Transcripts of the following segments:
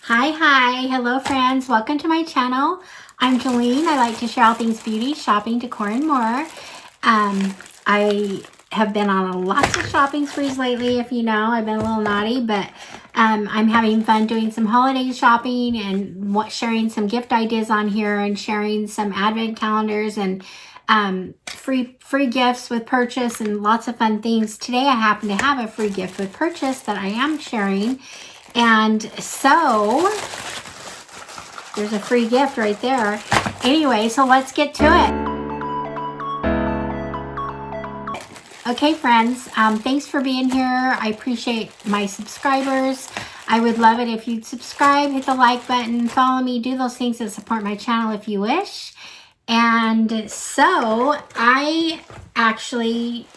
Hi, hello friends, welcome to my channel. I'm Jolene. I like to share all things beauty, shopping, decor, and more. I have been on lots of shopping sprees lately, if you know. I've been a little naughty, but I'm having fun doing some holiday shopping and sharing some gift ideas on here and sharing some advent calendars and free gifts with purchase and lots of fun things. Today I happen to have a free gift with purchase that I am sharing. And so there's a free gift right there. Anyway, so let's get to it. Okay, friends, thanks for being here. I appreciate my subscribers. I would love it if you'd subscribe, hit the like button, follow me, do those things that support my channel if you wish. And so I actually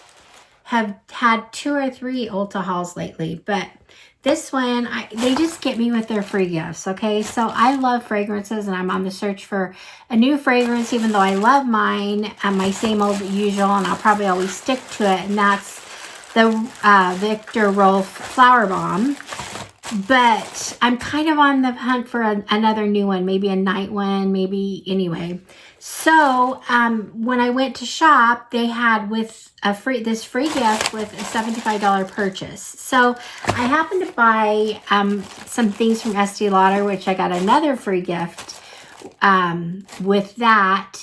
have had 2 or 3 Ulta hauls lately, but this one, they just get me with their free gifts, okay? So I love fragrances, and I'm on the search for a new fragrance, even though I love mine, my same old usual, and I'll probably always stick to it, and that's the Victor Rolf Flower Bomb. But I'm kind of on the hunt for another new one, maybe a night one, maybe anyway. So when I went to shop, they had with this free gift with a $75 purchase. So I happened to buy some things from Estee Lauder, which I got another free gift with that.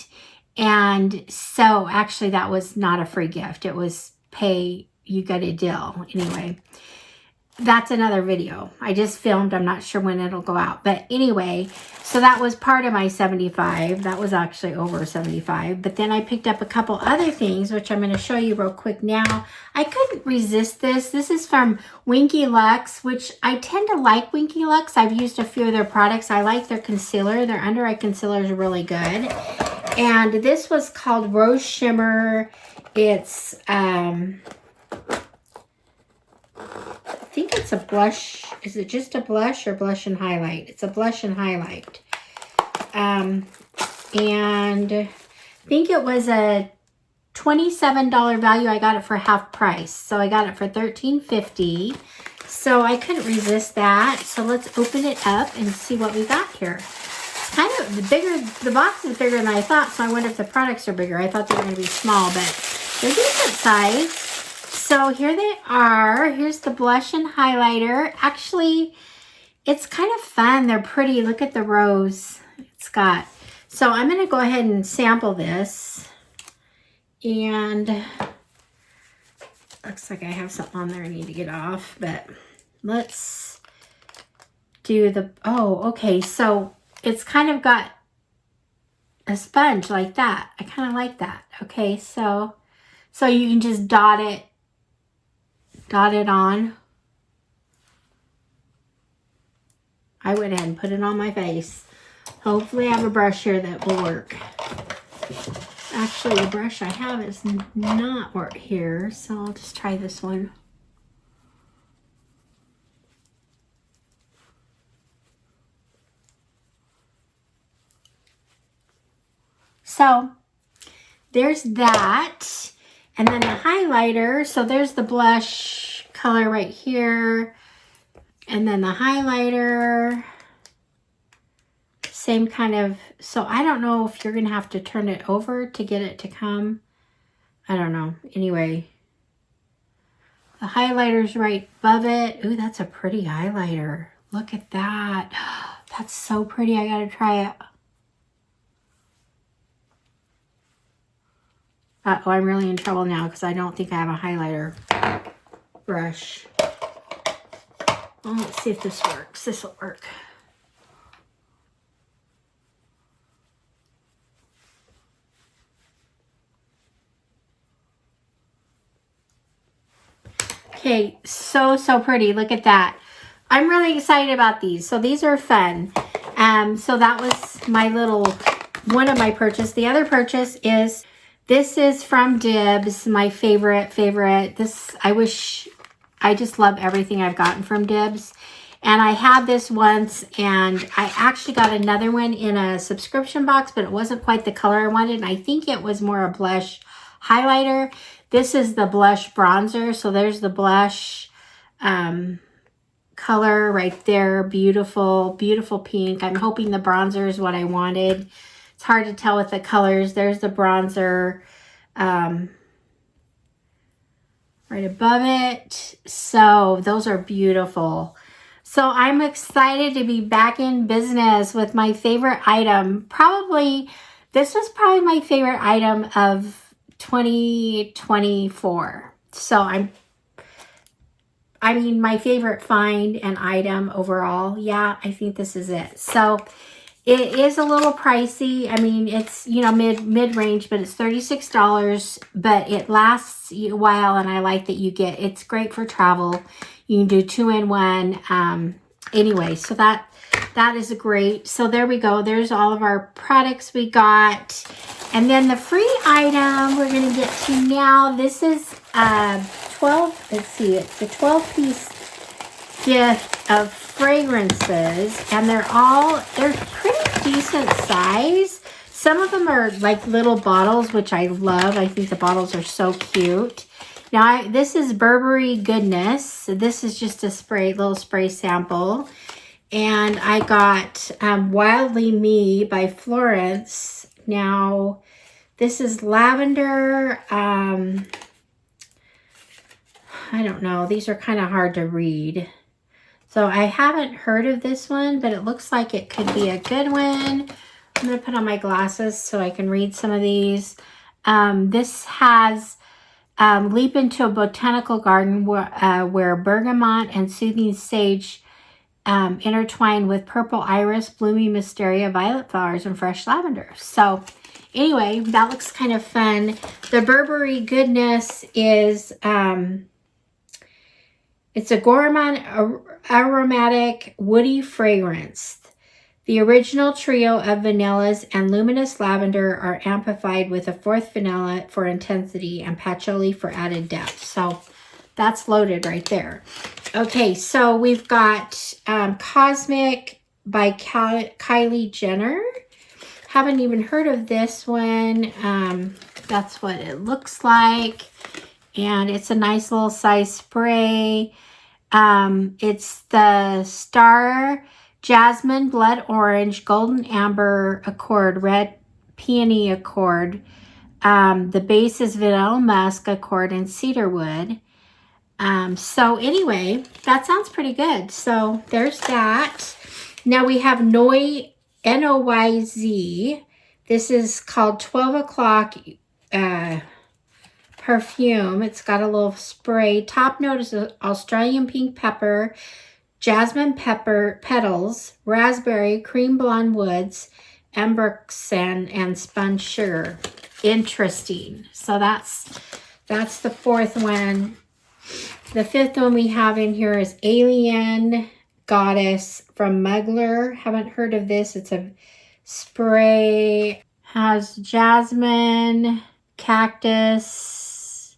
And so actually that was not a free gift. It was pay, you got a deal. Anyway, that's another video I just filmed. I'm not sure when it'll go out, but anyway, so that was part of my 75. That was actually over 75. But then I picked up a couple other things, which I'm going to show you real quick now. I couldn't resist this. This is from Winky Lux, which I tend to like Winky Lux. I've used a few of their products. I like their concealer. Their under eye concealer is really good. And this was called Rose Shimmer. It's I think it's a blush. Is it just a blush or blush and highlight? It's a blush and highlight. And I think it was a $27 value. I got it for half price. So I got it for $13.50. So I couldn't resist that. So let's open it up and see what we got here. It's kind of the box is bigger than I thought. So I wonder if the products are bigger. I thought they were going to be small, but they're decent size. So here they are. Here's the blush and highlighter. Actually, it's kind of fun. They're pretty. Look at the rose it's got. So I'm going to go ahead and sample this. And looks like I have something on there I need to get off. But let's do the... Oh, okay. So it's kind of got a sponge like that. I kind of like that. Okay, so you can just dot it on. I went ahead and put it on my face. Hopefully I have a brush here that will work. Actually, the brush I have is not work here, so I'll just try this one. So there's that. And then the highlighter, so there's the blush color right here. And then the highlighter, same kind of, so I don't know if you're going to have to turn it over to get it to come. I don't know. Anyway, the highlighter's right above it. Ooh, that's a pretty highlighter. Look at that. That's so pretty. I got to try it. Uh-oh, I'm really in trouble now because I don't think I have a highlighter brush. Well, let's see if this works. This will work. Okay, so pretty. Look at that. I'm really excited about these. So these are fun. So that was my little, one of my purchase. The other purchase is... This is from Dibs, my favorite. This, I just love everything I've gotten from Dibs. And I had this once, and I actually got another one in a subscription box, but it wasn't quite the color I wanted. And I think it was more a blush highlighter. This is the blush bronzer. So there's the blush color right there. Beautiful, beautiful pink. I'm hoping the bronzer is what I wanted. It's hard to tell with the colors. There's the bronzer right above it. So those are beautiful. So I'm excited to be back in business with my favorite item. This was probably my favorite item of 2024. So I mean, my favorite find and item overall. Yeah, I think this is it. So it is a little pricey. I mean, it's, you know, mid-range, but it's $36, but it lasts a while, and I like that it's great for travel. You can do 2-in-1. Anyway, so that is great. So there we go. There's all of our products we got. And then the free item we're going to get to now. This is 12, let's see, it's a 12-piece gift of fragrances, and they're pretty decent size. Some of them are like little bottles, which I love. I think the bottles are so cute. Now, this is Burberry Goodness. This is just a little spray sample. And I got Wildly Me by Florence. Now, this is lavender. I don't know. These are kind of hard to read. So I haven't heard of this one, but it looks like it could be a good one. I'm going to put on my glasses so I can read some of these. This has Leap into a Botanical Garden where bergamot and soothing sage intertwine with purple iris, blooming wisteria, violet flowers, and fresh lavender. So anyway, that looks kind of fun. The Burberry Goodness is... it's a gourmand aromatic woody fragrance. The original trio of vanillas and luminous lavender are amplified with a fourth vanilla for intensity and patchouli for added depth. So that's loaded right there. Okay, so we've got Cosmic by Kylie Jenner. Haven't even heard of this one. That's what it looks like. And it's a nice little size spray. It's the Star Jasmine, Blood Orange, Golden Amber Accord, Red Peony Accord. The base is Vanilla Musk Accord and Cedarwood. So anyway, that sounds pretty good. So there's that. Now we have Noyz. This is called 12 o'clock perfume. It's got a little spray. Top note is Australian pink pepper, jasmine pepper petals, raspberry, cream blonde woods, ambroxan, and sponge sugar. Interesting. So that's the fourth one. The fifth one we have in here is Alien Goddess from Mugler. Haven't heard of this. It's a spray. Has jasmine, cactus.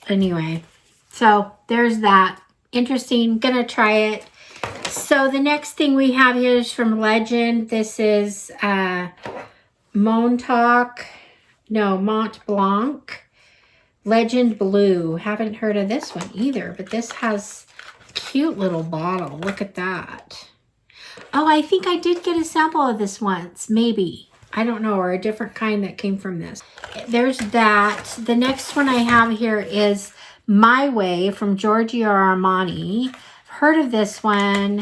Anyway, so there's that. Interesting. Gonna try it. So the next thing we have here is from Legend. This is Mont Blanc Legend Blue. Haven't heard of this one either, but this has a cute little bottle. Look at that. Oh, I think I did get a sample of this once, maybe. I don't know, or a different kind that came from this. There's that. The next one I have here is My Way from Giorgio Armani. Heard of this one.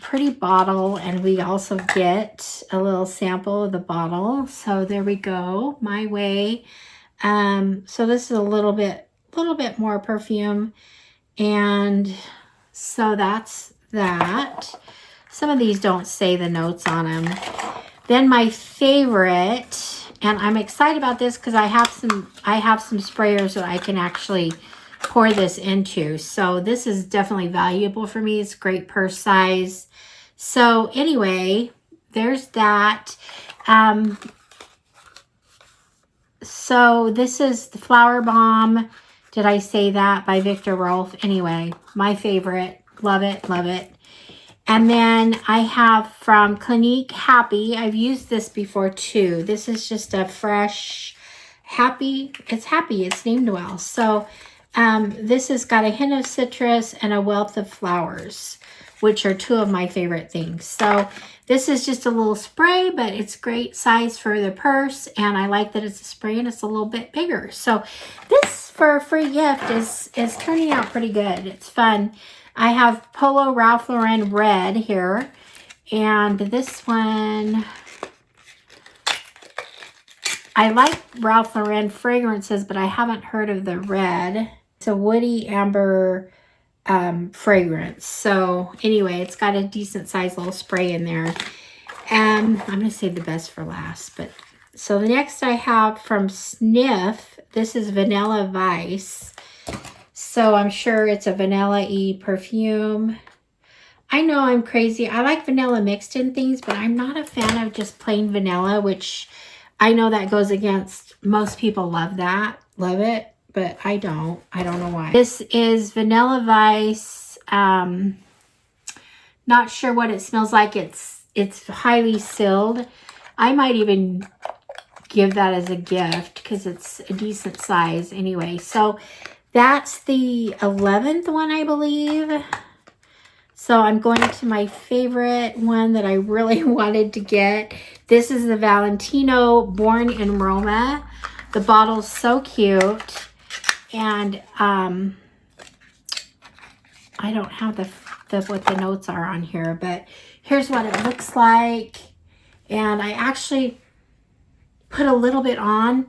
Pretty bottle, and we also get a little sample of the bottle. So there we go. My Way. So this is a little bit more perfume, and so that's that. Some of these don't say the notes on them. Then my favorite, and I'm excited about this because I have some sprayers that I can actually pour this into. So this is definitely valuable for me. It's great purse size. So anyway, there's that. So this is the Flower Bomb. Did I say that? By Victor Rolf. Anyway, my favorite. Love it, love it. And then I have from Clinique Happy. I've used this before too. This is just a fresh Happy. It's Happy. It's named well. So This has got a hint of citrus and a wealth of flowers, which are two of my favorite things. So this is just a little spray, but it's great size for the purse. And I like that it's a spray and it's a little bit bigger. So this for a free gift is turning out pretty good. It's fun. I have Polo Ralph Lauren Red here. And this one, I like Ralph Lauren fragrances, but I haven't heard of the red. It's a woody amber fragrance. So anyway, it's got a decent sized little spray in there. I'm going to save the best for last. But so the next I have from Sniff, this is Vanilla Vice. So I'm sure it's a vanilla-y perfume. I know I'm crazy. I like vanilla mixed in things, but I'm not a fan of just plain vanilla, which I know that goes against most people love it, but I don't know why. This is Vanilla Vice. Not sure what it smells like. It's highly sealed. I might even give that as a gift because it's a decent size anyway. So that's the 11th one, I believe. So I'm going to my favorite one that I really wanted to get. This is the Valentino Born in Roma. The bottle's so cute. And I don't have what the notes are on here, but here's what it looks like. And I actually put a little bit on.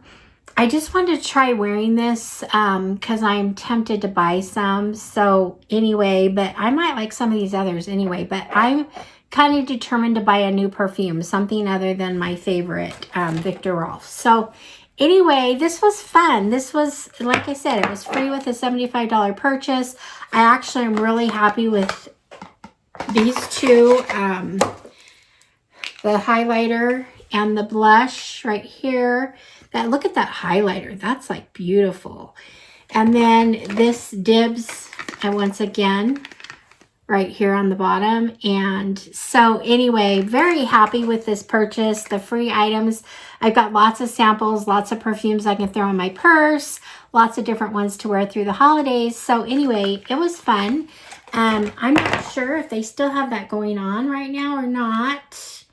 I just wanted to try wearing this because I'm tempted to buy some. So anyway, but I might like some of these others anyway. But I'm kind of determined to buy a new perfume, something other than my favorite, Viktor Rolf. So anyway, this was fun. This was, like I said, it was free with a $75 purchase. I actually am really happy with these two, the highlighter and the blush right here. Look at that highlighter. That's like beautiful. And then this Dibs, and once again, right here on the bottom. And so anyway, very happy with this purchase. The free items. I've got lots of samples, lots of perfumes I can throw in my purse, lots of different ones to wear through the holidays. So anyway, it was fun. I'm not sure if they still have that going on right now or not.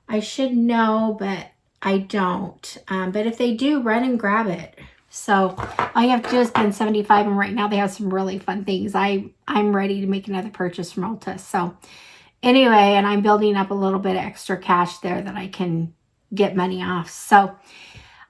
I should know, but I don't. But if they do, run and grab it. So all you have to do is spend $75, and right now they have some really fun things. I'm ready to make another purchase from Ulta. So anyway, and I'm building up a little bit of extra cash there that I can get money off. So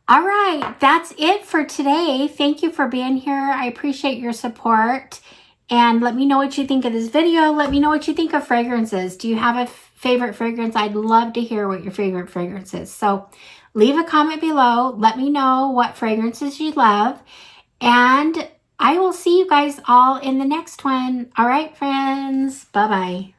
all right, that's it for today. Thank you for being here. I appreciate your support. And let me know what you think of this video. Let me know what you think of fragrances. Do you have a favorite fragrance? I'd love to hear what your favorite fragrance is. So leave a comment below. Let me know what fragrances you love. And I will see you guys all in the next one. All right, friends. Bye-bye.